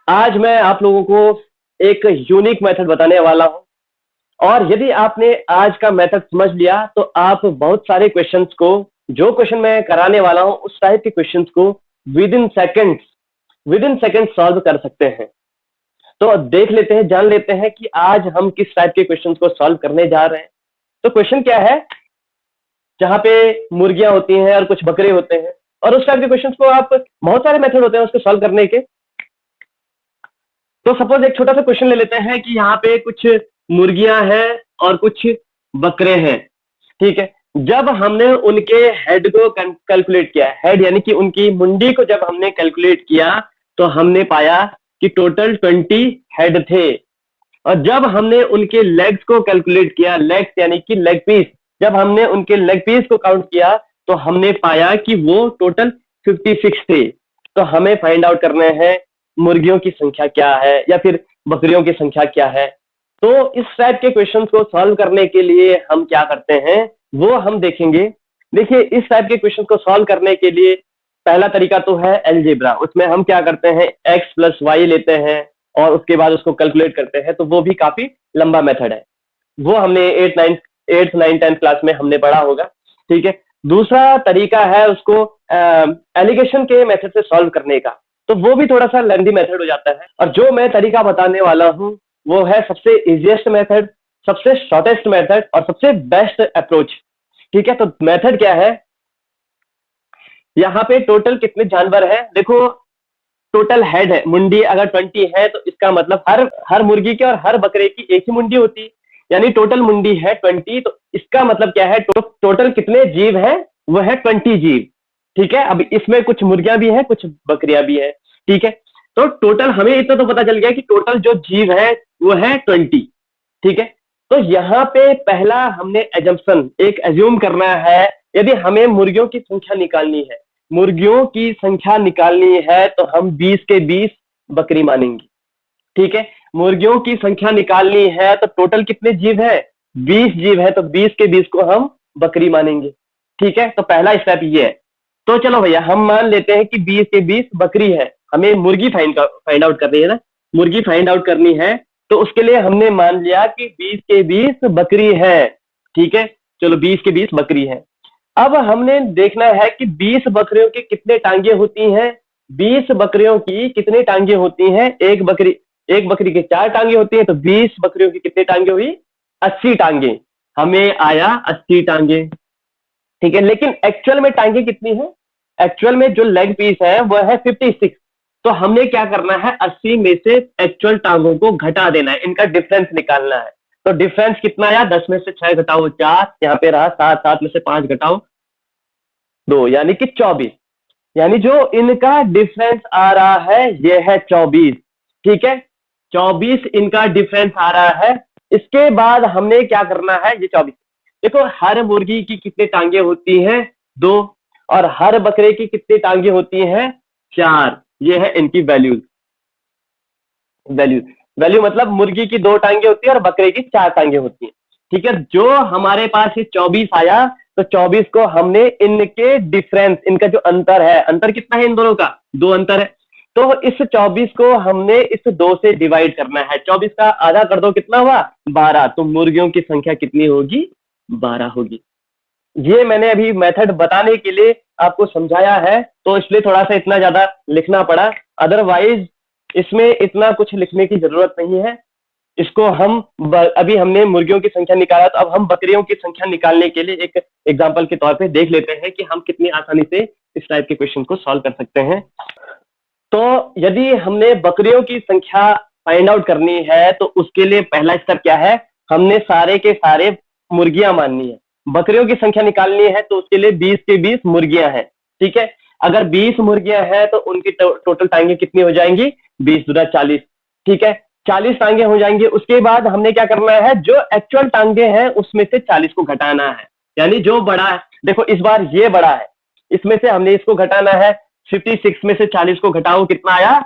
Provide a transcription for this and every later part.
आज मैं आप लोगों को एक यूनिक मेथड बताने वाला हूं। और यदि आपने आज का मेथड समझ लिया तो आप बहुत सारे क्वेश्चंस को, जो क्वेश्चन मैं कराने वाला हूं उस टाइप के क्वेश्चंस को विद इन सेकंड सॉल्व कर सकते हैं। तो देख लेते हैं, जान लेते हैं कि आज हम किस टाइप के क्वेश्चंस को सॉल्व करने जा रहे हैं। तो क्वेश्चन क्या है, जहां पे मुर्गियां होती हैं और कुछ बकरे होते हैं, और उस टाइप के क्वेश्चंस को आप, बहुत सारे मेथड होते हैं उसको सॉल्व करने के। तो सपोज एक छोटा सा क्वेश्चन ले लेते हैं कि यहाँ पे कुछ मुर्गियां हैं और कुछ बकरे हैं, ठीक है। जब हमने उनके हेड को कैलकुलेट किया, हेड यानी कि उनकी मुंडी को जब हमने कैलकुलेट किया तो हमने पाया कि टोटल 20 हेड थे। और जब हमने उनके लेग्स को कैलकुलेट किया, लेग्स यानी कि लेग पीस, जब हमने उनके लेग पीस को काउंट किया तो हमने पाया कि वो टोटल 56 थे। तो हमें फाइंड आउट करने हैं मुर्गियों की संख्या क्या है या फिर बकरियों की संख्या क्या है। तो इस टाइप के क्वेश्चन को सॉल्व करने के लिए हम क्या करते हैं वो हम देखेंगे। देखिए, इस टाइप के क्वेश्चन को सॉल्व करने के लिए पहला तरीका तो है अलजेब्रा। उसमें हम क्या करते हैं, x प्लस वाई लेते हैं और उसके बाद उसको कैलकुलेट करते हैं। तो वो भी काफी लंबा मेथड है, वो हमने 8th 9th 10th क्लास में हमने पढ़ा होगा, ठीक है। दूसरा तरीका है उसको एलिगेशन के मेथड से सॉल्व करने का, तो वो भी थोड़ा सा लेंथी मेथड हो जाता है। और जो मैं तरीका बताने वाला हूं वो है सबसे इजीएस्ट मेथड, सबसे शॉर्टेस्ट मेथड और सबसे बेस्ट अप्रोच, ठीक है। तो मेथड क्या है, यहाँ पे टोटल कितने जानवर हैं, देखो टोटल हेड है, मुंडी अगर 20 है तो इसका मतलब हर मुर्गी के और हर बकरे की एक ही मुंडी होती है, यानी टोटल मुंडी है 20। तो इसका मतलब क्या है, टोटल कितने जीव हैं, वो है 20 जीव, ठीक है। अब इसमें कुछ मुर्गियां भी हैं, कुछ बकरियां भी हैं, ठीक है। तो टोटल हमें इतना तो पता चल गया कि टोटल जो जीव है वो है 20, ठीक है। तो यहाँ पे पहला हमने एजम्पशन, एक एज्यूम करना है। यदि हमें मुर्गियों की संख्या निकालनी है, मुर्गियों की संख्या निकालनी है तो हम 20 के 20 बकरी मानेंगे, ठीक है। मुर्गियों की संख्या निकालनी है तो टोटल कितने जीव है, 20 जीव है, तो 20 के 20 को हम बकरी मानेंगे, ठीक है। तो पहला स्टेप ये है। तो चलो भैया, हम मान लेते हैं कि 20 के 20 बकरी है, हमें मुर्गी फाइंड आउट करनी है ना, मुर्गी फाइंड आउट करनी है। तो उसके लिए हमने मान लिया कि 20 के 20 बकरी है, ठीक है। चलो 20 के 20 बकरी है। अब हमने देखना है कि 20 बकरियों की कितने टांगे होती हैं, 20 बकरियों की कितने टांगे होती हैं, एक बकरी की 4 टांगे होती हैं, तो 20 बकरियों की कितने टांगे हुई, 80 टांगे। हमें आया 80 टांगे, ठीक है। लेकिन एक्चुअल में टांगे कितनी है, एक्चुअल में जो लेग पीस है वो है 56। तो हमने क्या करना है, 80 में से एक्चुअल टांगों को घटा देना है, इनका डिफरेंस निकालना है। तो डिफरेंस कितना आया, 10 में से 6 घटाओ 4, यहाँ पे रहा 7, 7 में से 5 घटाओ 2, यानी कि 24। यानी जो इनका डिफरेंस आ रहा है ये है 24, ठीक है। 24 इनका डिफरेंस आ रहा है। इसके बाद हमने क्या करना है, ये 24, देखो हर मुर्गी की कितनी टांगे होती हैं, 2, और हर बकरे की कितनी टांगे होती हैं, 4। ये है इनकी वैल्यूज। वैल्यू वैल्यू मतलब मुर्गी की 2 टांगे होती है और बकरे की 4 टांगे होती है, ठीक है। जो हमारे पास ये 24 आया, तो 24 को हमने इनके डिफरेंस, इनका जो अंतर है, अंतर कितना है इन दोनों का, 2 अंतर है। तो इस 24 को हमने इस 2 से डिवाइड करना है। 24 का आधा कर दो, कितना हुआ, 12। तो मुर्गियों की संख्या कितनी होगी, 12 होगी। ये मैंने अभी मेथड बताने के लिए आपको समझाया है, तो इसलिए थोड़ा सा इतना ज्यादा लिखना पड़ा, अदरवाइज इसमें इतना कुछ लिखने की जरूरत नहीं है। इसको हम अभी हमने मुर्गियों की संख्या निकाला, तो अब हम बकरियों की संख्या निकालने के लिए एक एग्जांपल के तौर पे देख लेते हैं कि हम कितनी आसानी से इस टाइप के क्वेश्चन को सॉल्व कर सकते हैं। तो यदि हमने बकरियों की संख्या फाइंड आउट करनी है तो उसके लिए पहला स्टेप क्या है, हमने सारे के सारे मुर्गियां माननी है। बकरियों की संख्या निकालनी है तो उसके लिए 20 के 20 मुर्गियां हैं, ठीक है। अगर 20 मुर्गियां हैं तो उनकी टोटल टांगे कितनी हो जाएंगी, 20 दूना 40, ठीक है। 40 टांगे हो जाएंगे। उसके बाद हमने क्या करना है, जो एक्चुअल टांगे हैं उसमें से 40 को घटाना है, यानी जो बड़ा है, देखो इस बार ये बड़ा है, इसमें से हमने इसको घटाना है। 56 में से 40 को घटाओ, कितना आया,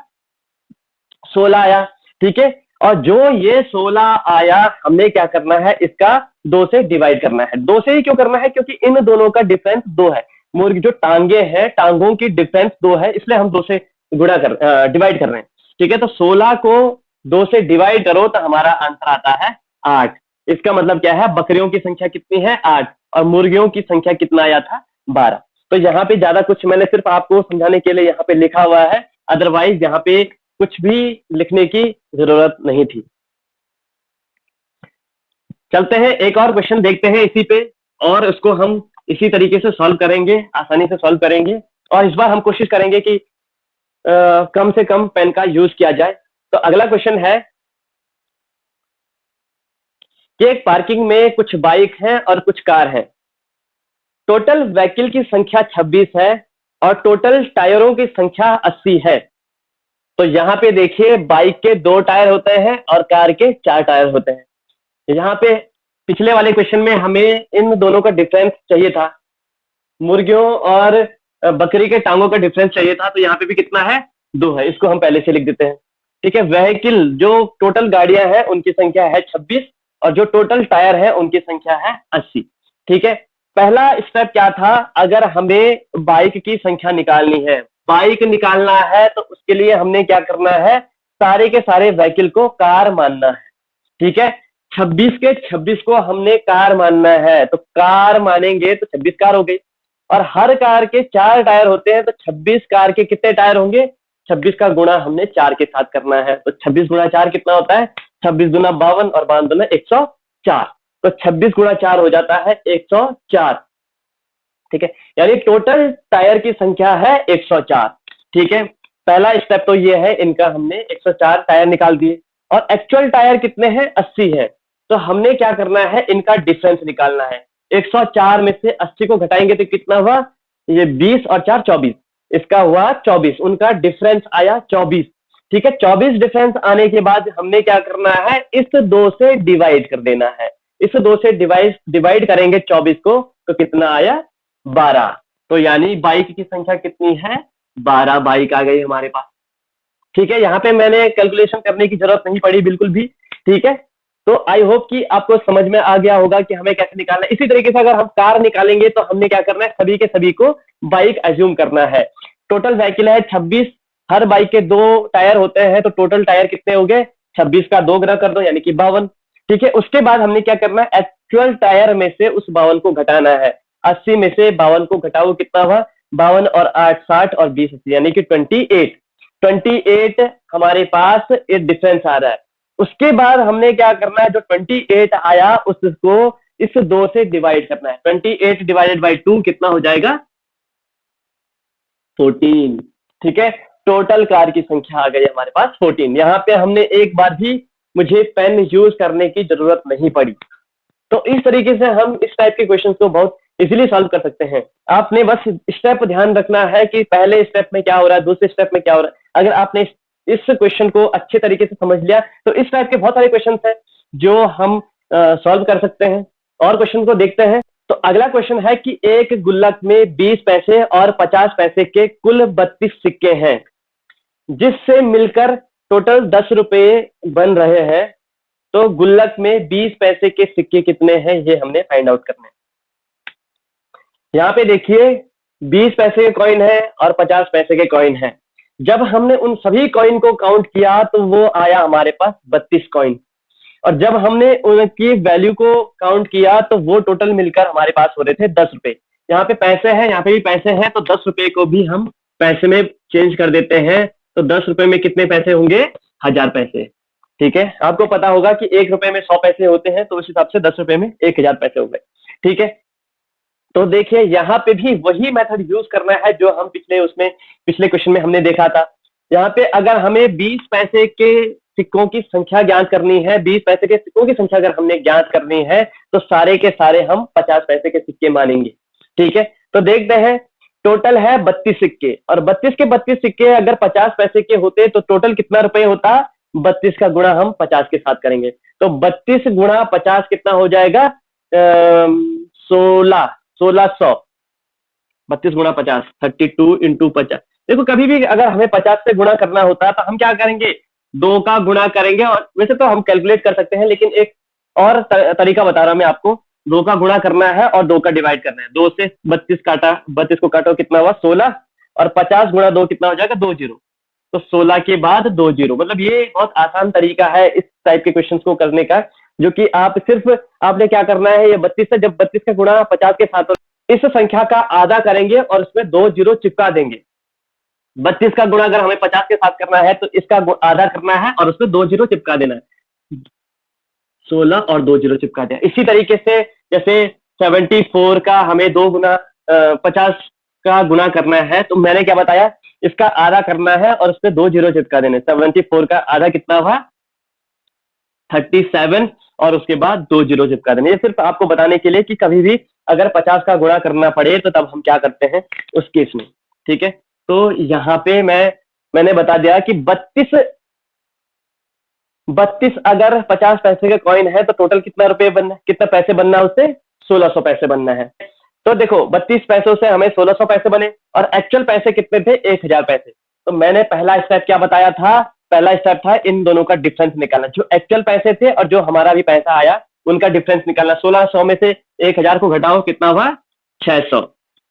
16 आया, ठीक है। और जो ये 16 आया, हमने क्या करना है, इसका 2 से डिवाइड करना है। 2 से ही क्यों करना है, क्योंकि इन दोनों का डिफरेंस 2 है। मुर्गी जो टांगे हैं, टांगों की डिफरेंस 2 है, इसलिए हम 2 से डिवाइड कर रहे हैं, ठीक है, तो 16 को 2 से डिवाइड करो तो हमारा आंसर आता है 8। इसका मतलब क्या है, बकरियों की संख्या कितनी है 8 और मुर्गियों की संख्या कितना आया था 12। तो यहाँ पे ज्यादा कुछ मैंने सिर्फ आपको समझाने के लिए यहाँ पे लिखा हुआ है, अदरवाइज यहाँ पे कुछ भी लिखने की जरूरत नहीं थी। चलते हैं एक और क्वेश्चन देखते हैं इसी पे, और उसको हम इसी तरीके से सॉल्व करेंगे, आसानी से सॉल्व करेंगे। और इस बार हम कोशिश करेंगे कि कम से कम पेन का यूज किया जाए। तो अगला क्वेश्चन है कि एक पार्किंग में कुछ बाइक हैं और कुछ कार हैं। टोटल व्हीकल की संख्या 26 है और टोटल टायरों की संख्या 80 है। तो यहाँ पे देखिए, बाइक के 2 टायर होते हैं और कार के 4 टायर होते हैं। यहाँ पे पिछले वाले क्वेश्चन में हमें इन दोनों का डिफरेंस चाहिए था, मुर्गियों और बकरी के टांगों का डिफरेंस चाहिए था। तो यहाँ पे भी कितना है, 2 है। इसको हम पहले से लिख देते हैं। ठीक है, व्हीकल जो टोटल गाड़ियां हैं उनकी संख्या है 26 और जो टोटल टायर है उनकी संख्या है 80। ठीक है, पहला स्टेप क्या था, अगर हमें बाइक की संख्या निकालनी है, बाइक निकालना है, तो उसके लिए हमने क्या करना है, सारे के सारे व्हीकल को कार मानना है। ठीक है, 26 के 26 को हमने कार मानना है, तो कार मानेंगे तो 26 कार हो गई। और हर कार के 4 टायर होते हैं, तो 26 कार के कितने टायर होंगे, 26 का गुणा हमने 4 के साथ करना है। तो 26 गुणा 4 कितना होता है, 26 दूना 52 और 52 दूना 104। तो 26 गुणा 4 हो जाता है 104। ठीक है, यानी टोटल टायर की संख्या है 104। ठीक है, पहला स्टेप तो ये है, इनका हमने 104 टायर निकाल दिए। और एक्चुअल टायर कितने हैं, 80 है। तो हमने क्या करना है, इनका डिफरेंस निकालना है। 104 में से 80 को घटाएंगे तो कितना हुआ, ये 20 और 4 24, इसका हुआ 24, उनका डिफरेंस आया 24। ठीक है, 24 डिफरेंस आने के बाद हमने क्या करना है, इस 2 से डिवाइड कर देना है। इस 2 से डिवाइड करेंगे 24 को, तो कितना आया, 12। तो यानी बाइक की संख्या कितनी है, 12 बाइक आ गई हमारे पास। ठीक है, यहाँ पे मैंने कैलकुलेशन करने की जरूरत नहीं पड़ी बिल्कुल भी। ठीक है, तो आई होप कि आपको समझ में आ गया होगा कि हमें कैसे निकालना है। इसी तरीके से अगर हम कार निकालेंगे तो हमने क्या करना है, सभी के सभी को बाइक एज्यूम करना है। टोटल व्हीकल है 26, हर बाइक के 2 टायर होते हैं, तो टोटल टायर कितने हो गए, 26 का 2 गुना कर दो यानी कि 52। ठीक है, उसके बाद हमने क्या करना है, एक्चुअल टायर में से उस 52 को घटाना है। 80 में से 52 को घटाओ, कितना हुआ, 52 और 8 60 और 20 यानी कि 28 हमारे पास ये डिफरेंस आ रहा है। उसके बाद हमने क्या करना है, जो 28 आया उसको इस 2 से डिवाइड करना है। 28 डिवाइडेड बाई 2 कितना हो जाएगा, 14। ठीक है, टोटल कार की संख्या आ गई हमारे पास 14। यहाँ पे हमने एक बार भी मुझे पेन यूज करने की जरूरत नहीं पड़ी। तो इस तरीके से हम इस टाइप के क्वेश्चंस को बहुत इजीली सॉल्व कर सकते हैं। आपने बस स्टेप ध्यान रखना है कि पहले स्टेप में क्या हो रहा है, दूसरे स्टेप में क्या हो रहा है। अगर आपने इस क्वेश्चन को अच्छे तरीके से समझ लिया तो इस टाइप के बहुत सारे क्वेश्चन हैं जो हम सॉल्व कर सकते हैं। और क्वेश्चन को देखते हैं। तो अगला क्वेश्चन है कि एक गुल्लक में 20 पैसे और 50 पैसे के कुल 32 सिक्के हैं, जिससे मिलकर टोटल 10 रुपए बन रहे हैं। तो गुल्लक में 20 पैसे के सिक्के कितने हैं, ये हमने फाइंड आउट करना है। यहाँ पे देखिए 20 पैसे के कॉइन है और 50 पैसे के कॉइन है। जब हमने उन सभी कॉइन को काउंट किया तो वो आया हमारे पास 32 कॉइन। और जब हमने उनकी वैल्यू को काउंट किया तो वो टोटल मिलकर हमारे पास हो रहे थे 10 रुपए। यहाँ पे पैसे हैं, यहाँ पे भी पैसे हैं, तो 10 रुपए को भी हम पैसे में चेंज कर देते हैं। तो 10 रुपए में कितने पैसे होंगे, 1000 पैसे। ठीक है, आपको पता होगा कि 1 रुपए में 100 पैसे होते हैं, तो उस हिसाब से 10 रुपए में 1000 पैसे हो गए। ठीक है, तो देखिए यहाँ पे भी वही मेथड यूज करना है जो हम पिछले क्वेश्चन में हमने देखा था। यहाँ पे अगर हमें 20 पैसे के सिक्कों की संख्या ज्ञात करनी है, 20 पैसे के सिक्कों की संख्या अगर हमने ज्ञात करनी है तो सारे के सारे हम 50 पैसे के सिक्के मानेंगे। ठीक है, तो देखते हैं टोटल है 32 सिक्के और 32 के 32 सिक्के अगर 50 पैसे के होते तो टोटल कितना रुपए होता, 32 का गुणा हम 50 के साथ करेंगे। तो 32 गुणा 50 कितना हो जाएगा, 1600। 32 गुणा 50, 32 इंटू 50। देखो कभी भी अगर हमें 50 से गुणा करना होता है तो हम क्या करेंगे, 2 का गुणा करेंगे। और वैसे तो हम कैलकुलेट कर सकते हैं, लेकिन एक और तरीका बता रहा हूं मैं आपको। 2 का गुणा करना है और 2 का डिवाइड करना है। 2 से 32 काटा, 32 को काटो कितना हुआ, 16। और 50 गुणा 2 कितना हो जाएगा, 20। तो 16 के बाद 2 जीरो। मतलब ये बहुत आसान तरीका है इस टाइप के क्वेश्चन को करने का, जो कि आप सिर्फ आपने क्या करना है, ये 32 है, जब 32 का गुणा 50 के साथ इस संख्या का आधा करेंगे और उसमें 2 जीरो चिपका देंगे। 32 का गुणा अगर हमें 50 के साथ करना है तो इसका आधा करना है और उसमें 2 जीरो चिपका देना है। 16 और 2 जीरो चिपका दिया। इसी तरीके से जैसे 74 का हमें 2 गुना 50 का गुणा करना है, तो मैंने क्या बताया, इसका आधा करना है और उसमें 2 जीरो चिपका देने। 74 का आधा कितना हुआ, 37, और उसके बाद 2 जीरो चिपका देने। ये सिर्फ आपको बताने के लिए कि कभी भी अगर 50 का गुणा करना पड़े तो तब हम क्या करते हैं उस केस में। ठीक है, तो यहाँ पे मैंने बता दिया कि 32 अगर 50 पैसे का कॉइन है तो टोटल कितना रुपए बनना, कितना पैसे बनना है उससे, 1600 पैसे बनना है। तो देखो 32 पैसों से हमें 1600 पैसे बने और एक्चुअल पैसे कितने थे, 1000 पैसे। तो मैंने पहला स्टेप क्या बताया था, पहला स्टेप था इन दोनों का डिफरेंस निकालना, जो एक्चुअल पैसे थे और जो हमारा भी पैसा आया उनका डिफरेंस निकालना। 1600 में से 1000 को घटाओ, कितना हुआ, 600।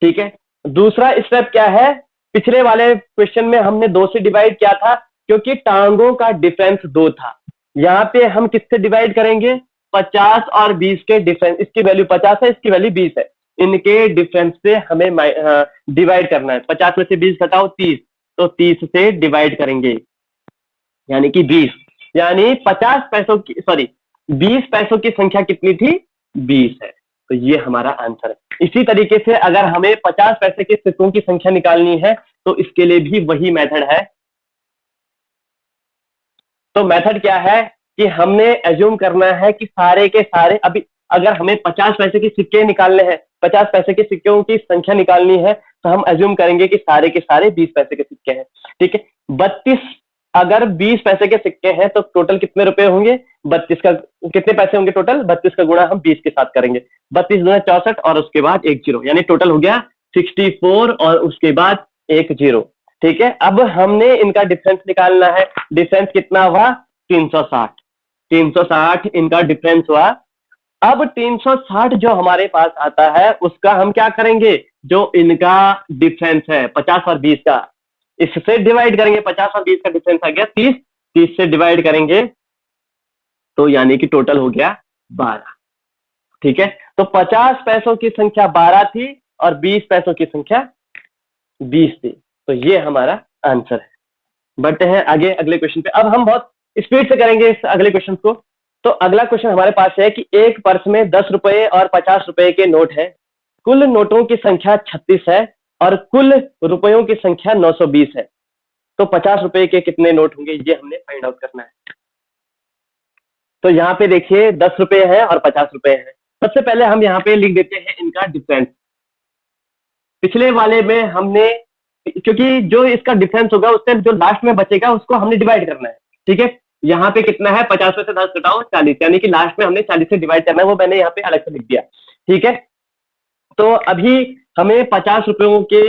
ठीक है, दूसरा स्टेप क्या है, पिछले वाले क्वेश्चन में हमने 2 से डिवाइड किया था क्योंकि टांगों का डिफरेंस 2 था। यहाँ पे हम किससे डिवाइड करेंगे, 50 और 20 के डिफरेंस, इसकी वैल्यू 50 है, इसकी वैल्यू 20 है, इनके डिफरेंस से हमें डिवाइड करना है। 50 में से 20 घटाओ 30, तो 30 से डिवाइड करेंगे, यानी कि 20, यानी 50 पैसों की, सॉरी 20 पैसों की संख्या कितनी थी, 20 है। तो ये हमारा आंसर है। इसी तरीके से अगर हमें 50 पैसे के सिक्कों की संख्या निकालनी है तो इसके लिए भी वही मेथड है। तो मेथड क्या है कि हमने एज्यूम करना है कि सारे के सारे, अभी अगर हमें 50 पैसे के सिक्के निकालने हैं, 50 पैसे के सिक्कों की संख्या निकालनी है, तो हम एज्यूम करेंगे कि सारे के सारे 20 पैसे के सिक्के हैं। ठीक है, 32 अगर 20 पैसे के सिक्के हैं तो टोटल कितने रुपए होंगे, 32 का कितने पैसे होंगे टोटल, 32 का गुणा हम 20 के साथ करेंगे, 32 गुणा 64 और उसके बाद 1 जीरो, यानी टोटल हो गया 64 और उसके बाद 1 जीरो। ठीक है, अब हमने इनका डिफरेंस निकालना है। डिफरेंस कितना हुआ, 360, 360 इनका डिफरेंस हुआ। अब 360 जो हमारे पास आता है उसका हम क्या करेंगे, जो इनका डिफरेंस है 50 और 20 का, इससे डिवाइड करेंगे। 50 और 20 का डिफरेंस आ गया 30, 30 से डिवाइड करेंगे तो यानी कि टोटल हो गया 12। ठीक है, तो 50 पैसों की संख्या 12 थी और 20 पैसों की संख्या 20 थी। तो ये हमारा आंसर है। बढ़ते हैं आगे अगले क्वेश्चन पे। अब हम बहुत स्पीड से करेंगे इस अगले क्वेश्चन को। तो अगला क्वेश्चन हमारे पास है कि एक पर्स में 10 रुपए और 50 रुपए के नोट है, कुल नोटों की संख्या 36 है और कुल रुपयों की संख्या 920 है। तो 50 रुपए के कितने नोट होंगे, ये हमने फाइंड आउट करना है। तो यहाँ पे देखिए 10 रुपए है और 50 रुपए है। सबसे पहले हम यहाँ पे लिख देते हैं इनका डिफरेंस। पिछले वाले में हमने, क्योंकि जो इसका डिफरेंस होगा उससे जो लास्ट में बचेगा उसको हमने डिवाइड करना है। ठीक है, यहाँ पे कितना है, 50 में से 10 घटाओ 40, यानी कि लास्ट में हमने 40 से डिवाइड करना है, वो मैंने यहाँ पे अलग से लिख दिया। ठीक है, तो अभी हमें 50 रुपयों के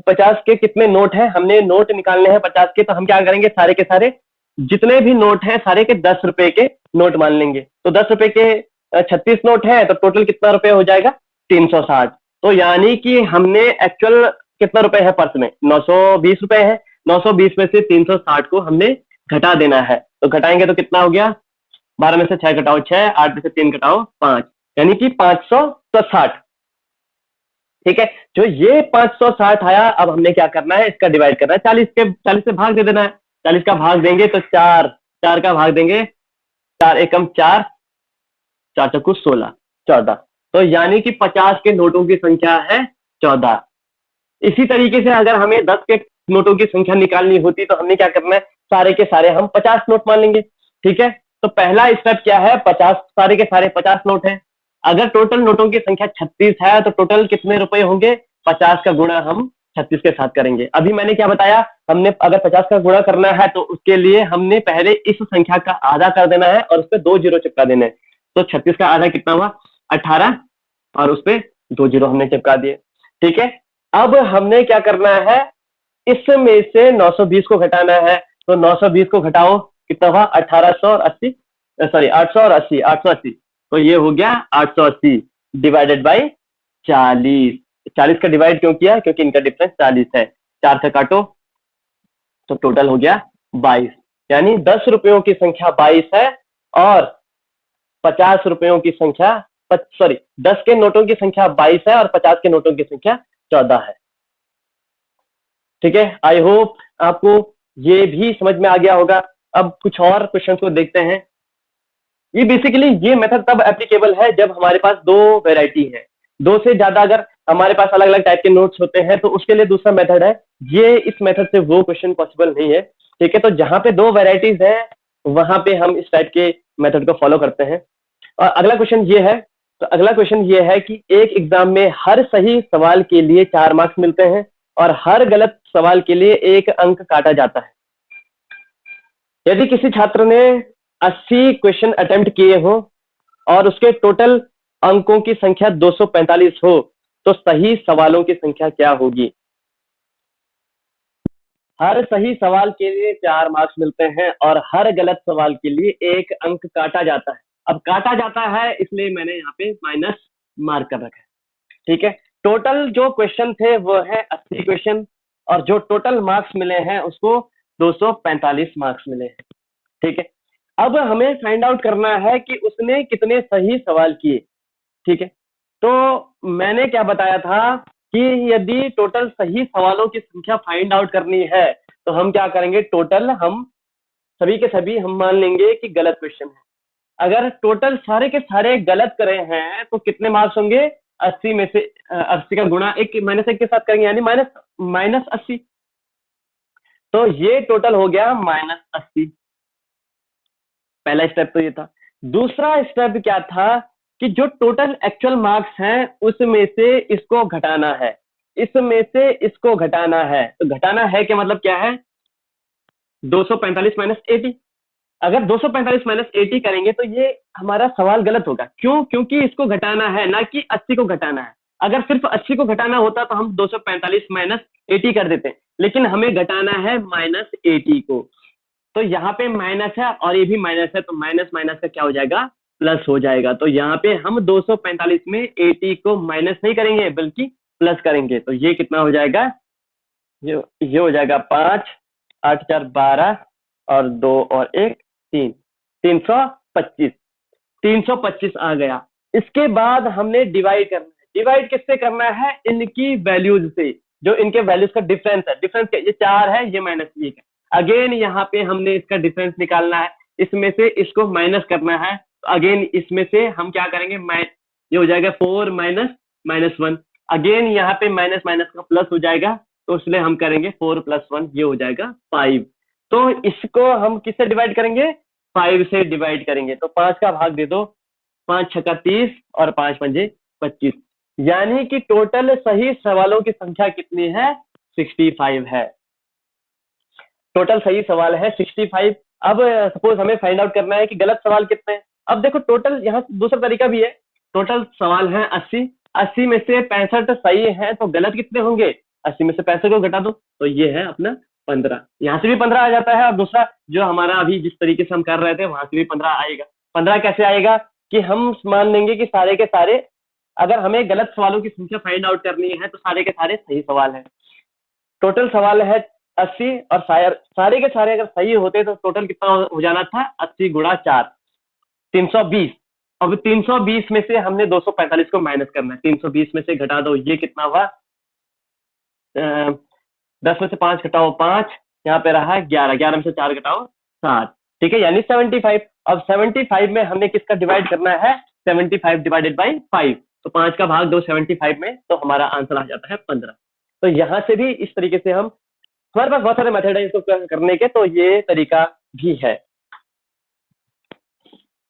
50 के कितने नोट हैं, हमने नोट निकालने हैं 50 के। तो हम क्या करेंगे, सारे के सारे जितने भी नोट हैं सारे के 10 रुपए के नोट मान लेंगे। तो 10 रुपए के 36 नोट है, तो टोटल कितना रुपए हो जाएगा, 360। तो यानी कि हमने एक्चुअल कितना रुपए है पर्स में, 920 रुपए है। 920 में से 360 को हमने घटा देना है। तो घटाएंगे तो कितना हो गया, 12 में से 6 घटाओ 6, 8 में से 3 घटाओ 5, यानी कि 560। ठीक है, जो ये 560 आया, अब हमने क्या करना है, इसका डिवाइड करना है। 40 से भाग दे देना है। 40 का भाग देंगे तो 4 का भाग देंगे, 4 एकम 4, 4 चौको 16, 14। तो यानी कि 50 के नोटों की संख्या है 14। इसी तरीके से अगर हमें 10 के नोटों की संख्या निकालनी होती तो हमने क्या करना है, सारे के सारे हम 50 नोट मान लेंगे। ठीक है, तो पहला स्टेप क्या है, 50, सारे के सारे 50 नोट हैं। अगर टोटल नोटों की संख्या 36 है तो टोटल कितने रुपए होंगे, 50 का गुणा हम 36 के साथ करेंगे। अभी मैंने क्या बताया, हमने अगर 50 का गुणा करना है तो उसके लिए हमने पहले इस संख्या का आधा कर देना है और उस पर 2 जीरो चिपका देने हैं। तो 36 का आधा कितना हुआ, 18, और उस पर 2 जीरो हमने चिपका दिए। ठीक है, अब हमने क्या करना है, इसमें से 920 को घटाना है। तो 920 को घटाओ, कितना हुआ, 1880, सॉरी 800 और 80, 880। तो ये हो गया 880 डिवाइडेड बाई 40। 40 का डिवाइड क्यों किया, क्योंकि इनका डिफरेंस 40 है। 4 से काटो तो टोटल हो गया 22, यानी 10 रुपयों की संख्या 22 है और 50 रुपयों की संख्या, सॉरी 10 के नोटों की संख्या 22 है और 50 के नोटों की संख्या 14 है। ठीक है, आई होप आपको ये भी समझ में आ गया होगा। अब कुछ और क्वेश्चन को देखते हैं। ये बेसिकली ये मेथड तब एप्लीकेबल है जब हमारे पास दो वेराइटी है, दो से ज्यादा अगर हमारे पास अलग अलग टाइप के नोट्स होते हैं तो उसके लिए दूसरा मेथड है। ये इस मेथड से वो क्वेश्चन पॉसिबल नहीं है। ठीक है, तो जहां पे दो वेराइटीज है वहां पे हम इस टाइप के मेथड को फॉलो करते हैं। और अगला क्वेश्चन ये है, तो अगला क्वेश्चन ये है कि एक एग्जाम में हर सही सवाल के लिए 4 मार्क्स मिलते हैं और हर गलत सवाल के लिए 1 अंक काटा जाता है। यदि किसी छात्र ने 80 क्वेश्चन अटेम्प्ट किए हो और उसके टोटल अंकों की संख्या 245 हो तो सही सवालों की संख्या क्या होगी? हर सही सवाल के लिए 4 मार्क्स मिलते हैं और हर गलत सवाल के लिए 1 अंक काटा जाता है। अब काटा जाता है इसलिए मैंने यहाँ पे माइनस मार्क कर रखा है। ठीक है, टोटल जो क्वेश्चन थे वो है 80 क्वेश्चन और जो टोटल मार्क्स मिले हैं उसको 245 मार्क्स मिले हैं। ठीक है, अब हमें फाइंड आउट करना है कि उसने कितने सही सवाल किए। ठीक है, तो मैंने क्या बताया था कि यदि टोटल सही सवालों की संख्या फाइंड आउट करनी है तो हम क्या करेंगे, टोटल हम सभी के सभी हम मान लेंगे कि गलत क्वेश्चन है। अगर टोटल सारे के सारे गलत करे हैं तो कितने मार्क्स होंगे? 80 में से 80 का गुणा एक -1 के साथ करेंगे यानी माइनस 80। तो ये टोटल हो गया -80। पहला स्टेप तो ये था। दूसरा स्टेप क्या था कि जो टोटल एक्चुअल मार्क्स हैं उसमें से इसको घटाना है, इसमें से इसको घटाना है। तो घटाना है क्या मतलब क्या है? 245 माइनस 80। अगर 245 माइनस 80 करेंगे तो ये हमारा सवाल गलत होगा। क्यों? क्योंकि इसको घटाना है ना कि 80 को घटाना है। अगर सिर्फ 80 को घटाना होता तो हम 245 माइनस 80 कर देते, लेकिन हमें घटाना है माइनस 80 को। तो यहाँ पे माइनस है और ये भी माइनस है, तो माइनस माइनस का क्या हो जाएगा? प्लस हो जाएगा। तो यहाँ पे हम 245 में 80 को माइनस नहीं करेंगे बल्कि प्लस करेंगे। तो ये कितना हो जाएगा? ये हो जाएगा 5, 8 4 12 और 2 और 1 3, 325। 325 आ गया। इसके बाद हमने डिवाइड करना है। डिवाइड किससे करना है? इनकी वैल्यूज से, जो इनके वैल्यूज का डिफरेंस है। डिफरेंस क्या? ये 4 है, ये -1 है। अगेन यहाँ पे हमने इसका डिफरेंस निकालना है, इसमें से इसको माइनस करना है। तो अगेन इसमें से हम क्या करेंगे? ये हो जाएगा 4 माइनस -1। अगेन यहाँ पे माइनस माइनस का प्लस हो जाएगा, तो इसलिए हम करेंगे 4 + 1, ये हो जाएगा 5। तो इसको हम किससे डिवाइड करेंगे? 5 से डिवाइड करेंगे। तो 5 का भाग दे दो, 5 छक्का 30 और 5 पंजे 25, यानी कि टोटल सही सवालों की संख्या कितनी है? 65 है। टोटल सही सवाल है 65। अब सपोज हमें फाइंड आउट करना है कि गलत सवाल कितने हैं। अब देखो टोटल यहाँ दूसरा तरीका भी है। टोटल सवाल है 80, 80 में से 65 सही है, तो गलत कितने होंगे? 80 में से 65 को घटा दो, तो ये है अपना 15। यहाँ से भी 15 आ जाता है और दूसरा जो हमारा अभी जिस तरीके से हम कर रहे थे वहां से भी 15 आएगा। 15 कैसे आएगा कि हम मान लेंगे कि सारे के सारे, अगर हमें गलत सवालों की संख्या फाइंड आउट करनी है तो सारे के सारे सही सवाल है। टोटल सवाल है 80 और सारे के सारे अगर सही होते तो टोटल कितना हो जाना था? 80 गुणा 4, 320। अब 320 में से हमने 245 को माइनस करना है। 320 में से घटा दो, ये कितना हुआ? 10 में से 5 घटाओ 5, यहाँ पे रहा 11, 11 में से 4 घटाओ 7। ठीक है, यानी 75। अब 75 में हमने किसका डिवाइड करना है? 75 डिवाइडेड बाई 5। तो 5 का भाग दो 75 में, तो हमारा आंसर आ जाता है 15। तो यहाँ से भी इस तरीके से हम, हमारे पास बहुत सारे मेथड है इसको करने के, तो ये तरीका भी है।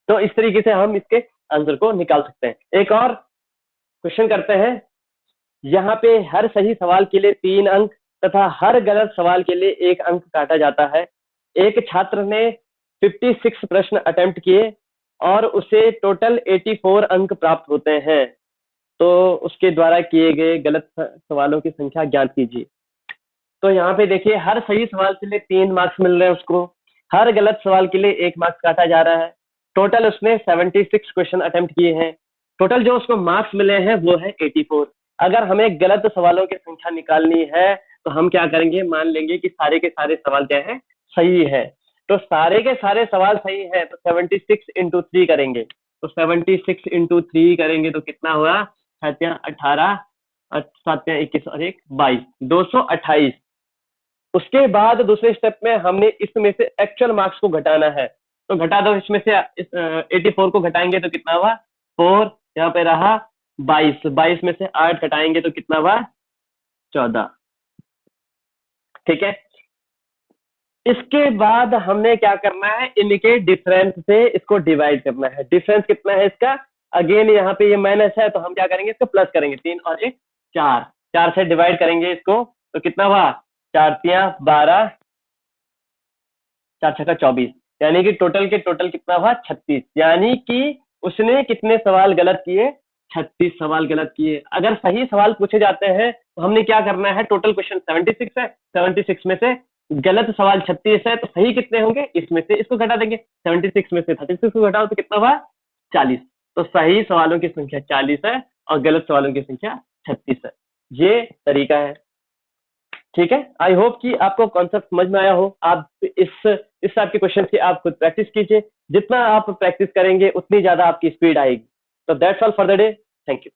तो इस तरीके से हम इसके आंसर को निकाल सकते हैं। एक और क्वेश्चन करते हैं। यहाँ पे हर सही सवाल के लिए 3 अंक तथा हर गलत सवाल के लिए 1 अंक काटा जाता है। एक छात्र ने 56 प्रश्न अटेम्प्ट किए और उसे टोटल 84 अंक प्राप्त होते हैं, तो उसके द्वारा किए गए गलत सवालों की संख्या ज्ञात कीजिए। तो यहाँ पे देखिए, हर सही सवाल के लिए 3 मार्क्स मिल रहे हैं उसको, हर गलत सवाल के लिए 1 मार्क्स काटा जा रहा है। टोटल उसने 76 क्वेश्चन अटेम्प्ट किए हैं। टोटल जो उसको मार्क्स मिले हैं वो है 84। अगर हमें गलत सवालों की संख्या निकालनी है तो हम क्या करेंगे, मान लेंगे कि सारे के सारे सवाल क्या है, सही है। तो सारे के सारे सवाल सही है तो 76 इंटू 3 करेंगे, तो 76 इंटू 3 करेंगे तो कितना हुआ, 18, 7 21 और 1 22, 228। उसके बाद दूसरे स्टेप में हमने इसमें से एक्चुअल मार्क्स को घटाना है, तो घटा दो, इसमें से 84 को घटाएंगे तो कितना हुआ 4, यहाँ पे रहा 22, 22 में से 8 घटाएंगे तो कितना हुआ 14। ठीक है, इसके बाद हमने क्या करना है, इनके डिफरेंस से इसको डिवाइड करना है। डिफरेंस कितना है इसका, अगेन यहाँ पे ये माइनस है तो हम क्या करेंगे, इसको प्लस करेंगे, 3 और 1 4, 4 से डिवाइड करेंगे इसको तो कितना हुआ 4 3 12, 4 6 24, यानी कि टोटल के टोटल कितना हुआ 36, यानी कि उसने कितने सवाल गलत किए, 36 सवाल गलत किए। अगर सही सवाल पूछे जाते हैं तो हमने क्या करना है, टोटल क्वेश्चन 76 है, 76 में से गलत सवाल 36 है तो सही कितने होंगे, इसमें से इसको घटा देंगे, 76 में से 36 को घटाओ तो कितना हुआ 40। तो सही सवालों की संख्या 40 है और गलत सवालों की संख्या 36 है। ये तरीका है। ठीक है, आई होप कि आपको कॉन्सेप्ट समझ में आया हो। आप इस टाइप के क्वेश्चन की आप खुद प्रैक्टिस कीजिए, जितना आप प्रैक्टिस करेंगे उतनी ज्यादा आपकी स्पीड आएगी। तो that's all for the day, thank you.